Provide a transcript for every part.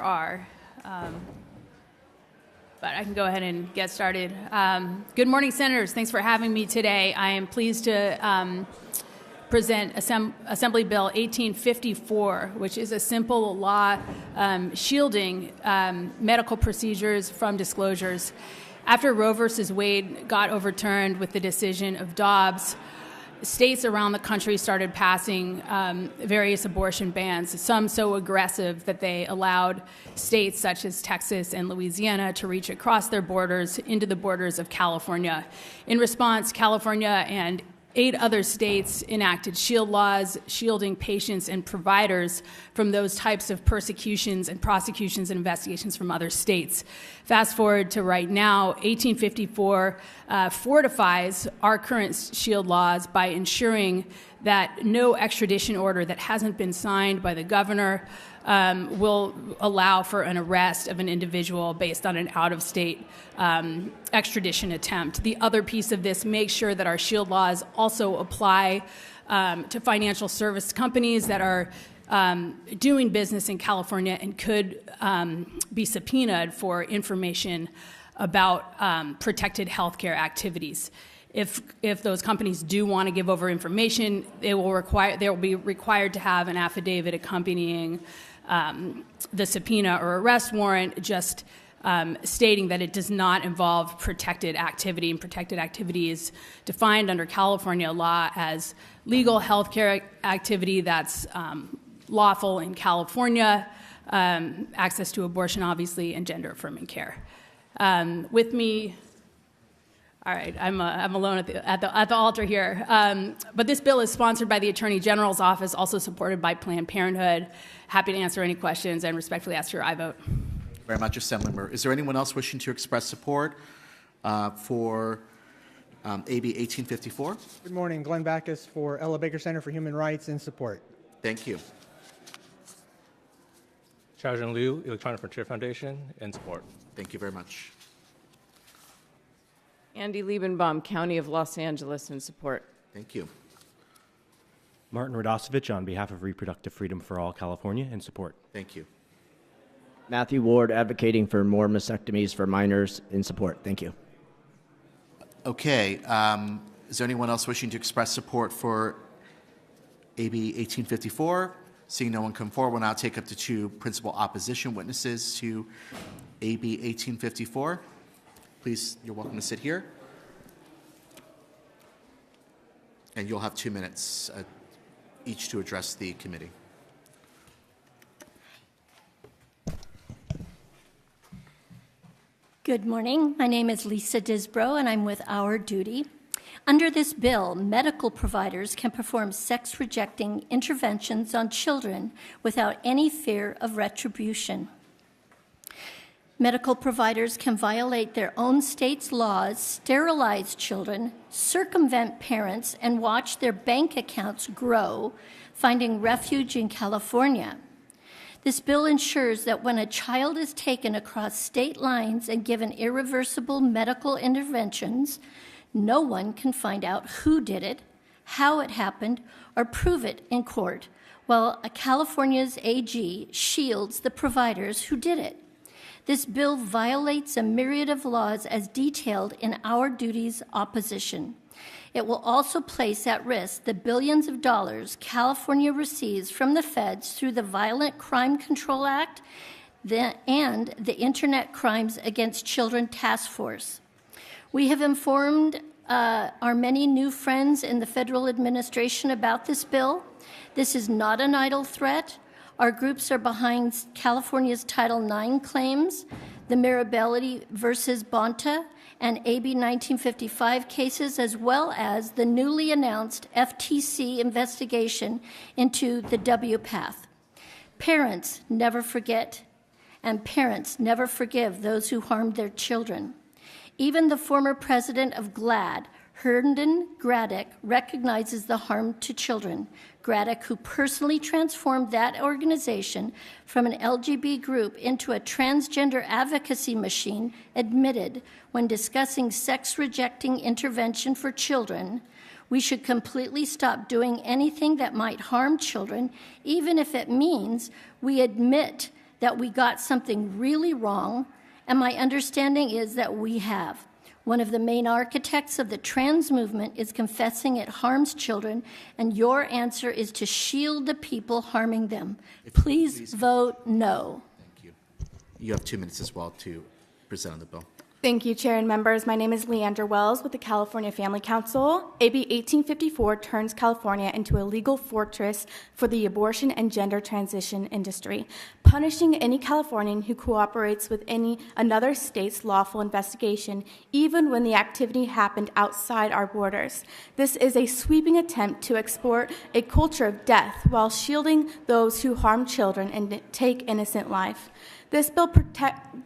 are. But I can go ahead and get started. Good morning, Senators. Thanks for having me today. I am pleased to present Assembly Bill 1854, which is a simple law shielding medical procedures from disclosures. After Roe versus Wade got overturned with the decision of Dobbs, states around the country started passing various abortion bans, some so aggressive that they allowed states such as Texas and Louisiana to reach across their borders into the borders of California. In response, California and 8 other states enacted shield laws shielding patients and providers from those types of persecutions and prosecutions and investigations from other states. Fast forward to right now, 1854 fortifies our current shield laws by ensuring that no extradition order that hasn't been signed by the governor will allow for an arrest of an individual based on an out-of-state extradition attempt. The other piece of this makes sure that our shield laws also apply to financial service companies that are doing business in California and could be subpoenaed for information about protected healthcare activities. If those companies do want to give over information, they will be required to have an affidavit accompanying the subpoena or arrest warrant, just stating that it does not involve protected activity, and protected activity is defined under California law as legal healthcare activity that's lawful in California, access to abortion, obviously, and gender-affirming care. With me. All right, I'm alone at the altar here. But this bill is sponsored by the Attorney General's office, also supported by Planned Parenthood. Happy to answer any questions and respectfully ask for your aye vote. Very much, Assemblymember. Is there anyone else wishing to express support for AB 1854? Good morning, Glenn Backus for Ella Baker Center for Human Rights in support. Thank you. Xiaojun Liu, Electronic Frontier Foundation, in support. Thank you very much. Andy Liebenbaum, County of Los Angeles, in support. Thank you. Martin Radosevich on behalf of Reproductive Freedom for All California, in support. Thank you. Matthew Ward, advocating for more mastectomies for minors, in support. Thank you. Okay. Is there anyone else wishing to express support for AB 1854? Seeing no one come forward, we'll now take up to 2 principal opposition witnesses to AB 1854. Please, you're welcome to sit here. And you'll have 2 minutes each to address the committee. Good morning. My name is Lisa Disbrow, and I'm with Our Duty. Under this bill, medical providers can perform sex-rejecting interventions on children without any fear of retribution. Medical providers can violate their own state's laws, sterilize children, circumvent parents, and watch their bank accounts grow, finding refuge in California. This bill ensures that when a child is taken across state lines and given irreversible medical interventions, no one can find out who did it, how it happened, or prove it in court, while California's AG shields the providers who did it. This bill violates a myriad of laws as detailed in Our Duty's opposition. It will also place at risk the billions of dollars California receives from the feds through the Violent Crime Control Act and the Internet Crimes Against Children Task Force. We have informed our many new friends in the federal administration about this bill. This is not an idle threat. Our groups are behind California's Title IX claims, the Mirabelli versus Bonta, and AB 1955 cases, as well as the newly announced FTC investigation into the WPATH. Parents never forget, and parents never forgive those who harmed their children. Even the former president of GLAAD, Herndon Graddick, recognizes the harm to children. Graddick, who personally transformed that organization from an LGB group into a transgender advocacy machine, admitted when discussing sex-rejecting intervention for children, we should completely stop doing anything that might harm children, even if it means we admit that we got something really wrong, and my understanding is that we have. One of the main architects of the trans movement is confessing it harms children, and your answer is to shield the people harming them. Please vote no. Thank you. You have 2 minutes as well to present on the bill. Thank you, Chair and members. My name is Leandra Wells with the California Family Council. AB 1854 turns California into a legal fortress for the abortion and gender transition industry, punishing any Californian who cooperates with another state's lawful investigation, even when the activity happened outside our borders. This is a sweeping attempt to export a culture of death while shielding those who harm children and take innocent life. This bill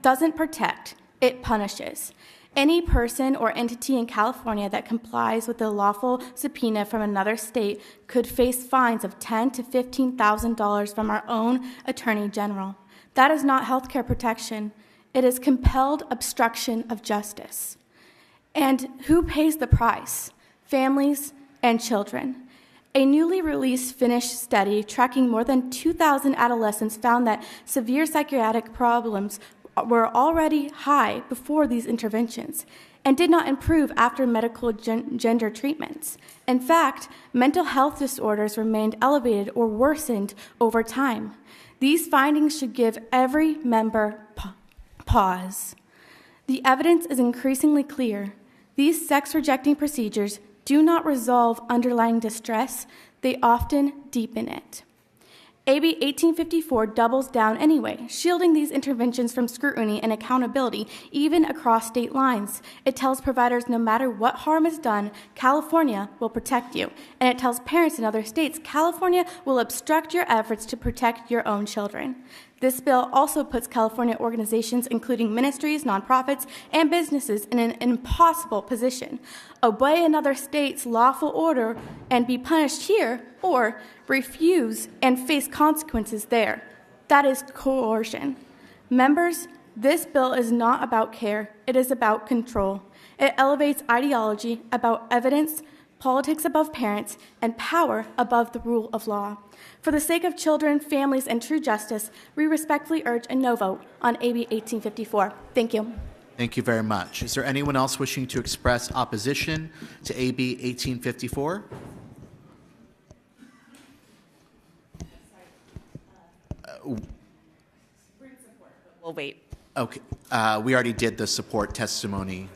doesn't protect. It punishes. Any person or entity in California that complies with a lawful subpoena from another state could face fines of $10,000 to $15,000 from our own Attorney General. That is not healthcare protection. It is compelled obstruction of justice. And who pays the price? Families and children. A newly released Finnish study tracking more than 2,000 adolescents found that severe psychiatric problems were already high before these interventions and did not improve after medical gender treatments. In fact, mental health disorders remained elevated or worsened over time. These findings should give every member pause. The evidence is increasingly clear. These sex-rejecting procedures do not resolve underlying distress, they often deepen it. AB 1854 doubles down anyway, shielding these interventions from scrutiny and accountability, even across state lines. It tells providers no matter what harm is done, California will protect you. And it tells parents in other states, California will obstruct your efforts to protect your own children. This bill also puts California organizations, including ministries, nonprofits, and businesses, in an impossible position. Obey another state's lawful order and be punished here, or refuse and face consequences there. That is coercion. Members, this bill is not about care, it is about control. It elevates ideology about evidence, politics above parents, and power above the rule of law. For the sake of children, families, and true justice, we respectfully urge a no vote on AB 1854. Thank you. Thank you very much. Is there anyone else wishing to express opposition to AB 1854? We'll wait. Okay. We already did the support testimony,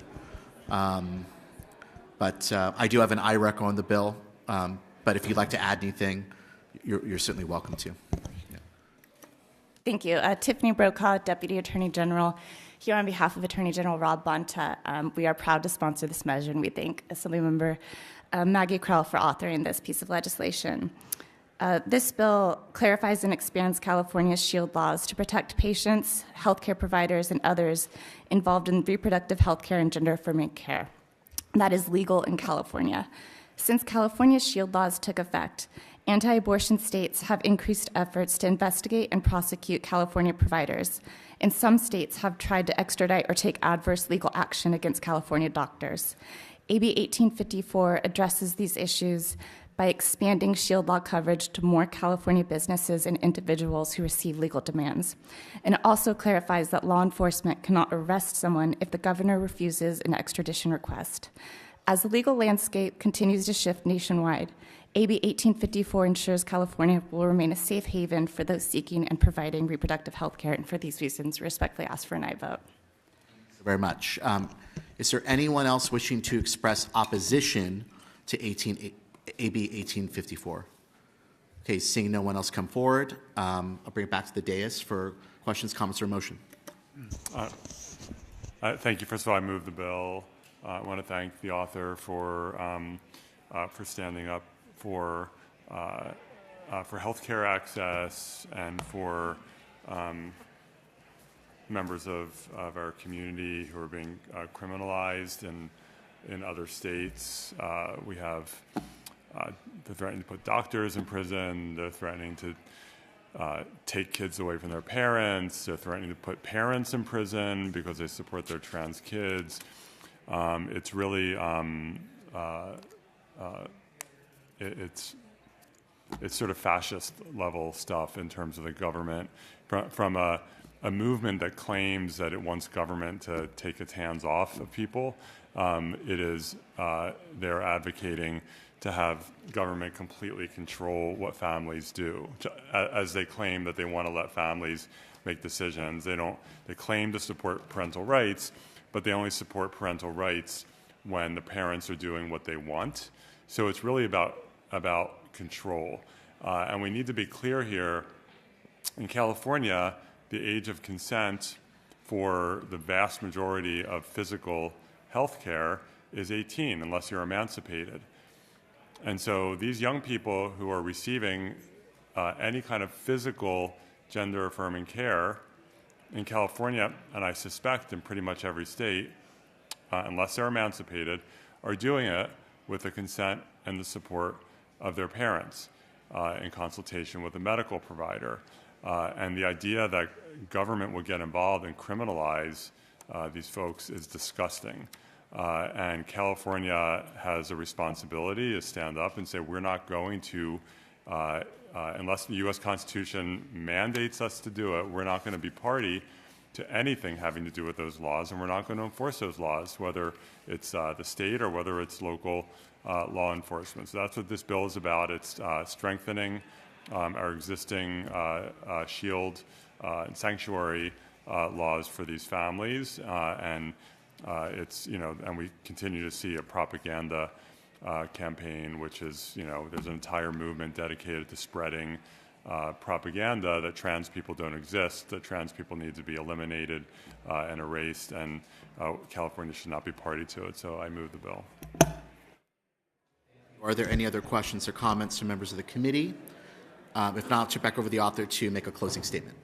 but I do have an IREC on the bill. But if you'd like to add anything, you're certainly welcome to. Yeah. Thank you. Tiffany Brokaw, Deputy Attorney General, here on behalf of Attorney General Rob Bonta. We are proud to sponsor this measure, and we thank Assemblymember Maggie Krell for authoring this piece of legislation. This bill clarifies and expands California's SHIELD laws to protect patients, healthcare providers, and others involved in reproductive health care and gender-affirming care. That is legal in California. Since California's SHIELD laws took effect, anti-abortion states have increased efforts to investigate and prosecute California providers, and some states have tried to extradite or take adverse legal action against California doctors. AB 1854 addresses these issues by expanding SHIELD law coverage to more California businesses and individuals who receive legal demands. And it also clarifies that law enforcement cannot arrest someone if the governor refuses an extradition request. As the legal landscape continues to shift nationwide, AB 1854 ensures California will remain a safe haven for those seeking and providing reproductive health care, and for these reasons, respectfully ask for an aye vote. Thank you very much. Is there anyone else wishing to express opposition to AB 1854? Okay, seeing no one else come forward, I'll bring it back to the dais for questions, comments, or motion. Thank you. First of all, I move the bill. I want to thank the author for standing up for healthcare access and for members of our community who are being criminalized in other states. We have they're threatening to put doctors in prison. They're threatening to take kids away from their parents. They're threatening to put parents in prison because they support their trans kids. It's really it's sort of fascist level stuff in terms of the government from a movement that claims that it wants government to take its hands off of people. They're advocating to have government completely control what families do, as they claim that they want to let families make decisions. They claim to support parental rights, but they only support parental rights when the parents are doing what they want. So it's really about control. And we need to be clear here. In California, the age of consent for the vast majority of physical health care is 18, unless you're emancipated. And so these young people who are receiving any kind of physical gender-affirming care in California, and I suspect in pretty much every state, unless they're emancipated, are doing it with the consent and the support of their parents in consultation with a medical provider. And the idea that government would get involved and criminalize these folks is disgusting. And California has a responsibility to stand up and say, we're not going to, unless the U.S. Constitution mandates us to do it, we're not going to be party to anything having to do with those laws, and we're not going to enforce those laws, whether it's the state or whether it's local law enforcement. So that's what this bill is about. It's strengthening our existing shield and sanctuary laws for these families, and and we continue to see a propaganda campaign, which is, there's an entire movement dedicated to spreading propaganda that trans people don't exist, that trans people need to be eliminated and erased, and California should not be party to it. So I move the bill. Are there any other questions or comments from members of the committee? If not, I'll turn back over to the author to make a closing statement.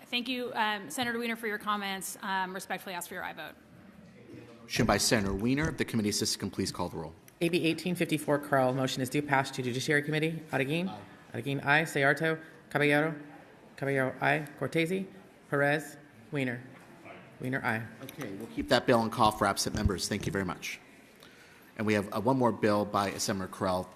Thank you, Senator Wiener, for your comments. Respectfully ask for your aye vote. Motion by Senator Wiener. The committee assistant, please call the roll. AB 1854, Carl. Motion is due pass to Judiciary Committee. Adeguin? Adeguin, aye. Sayarto? Caballero? Caballero, aye. Cortese? Perez? Wiener? Wiener, aye. Okay, we'll keep that bill on call for absent members. Thank you very much. And we have one more bill by Senator Carell.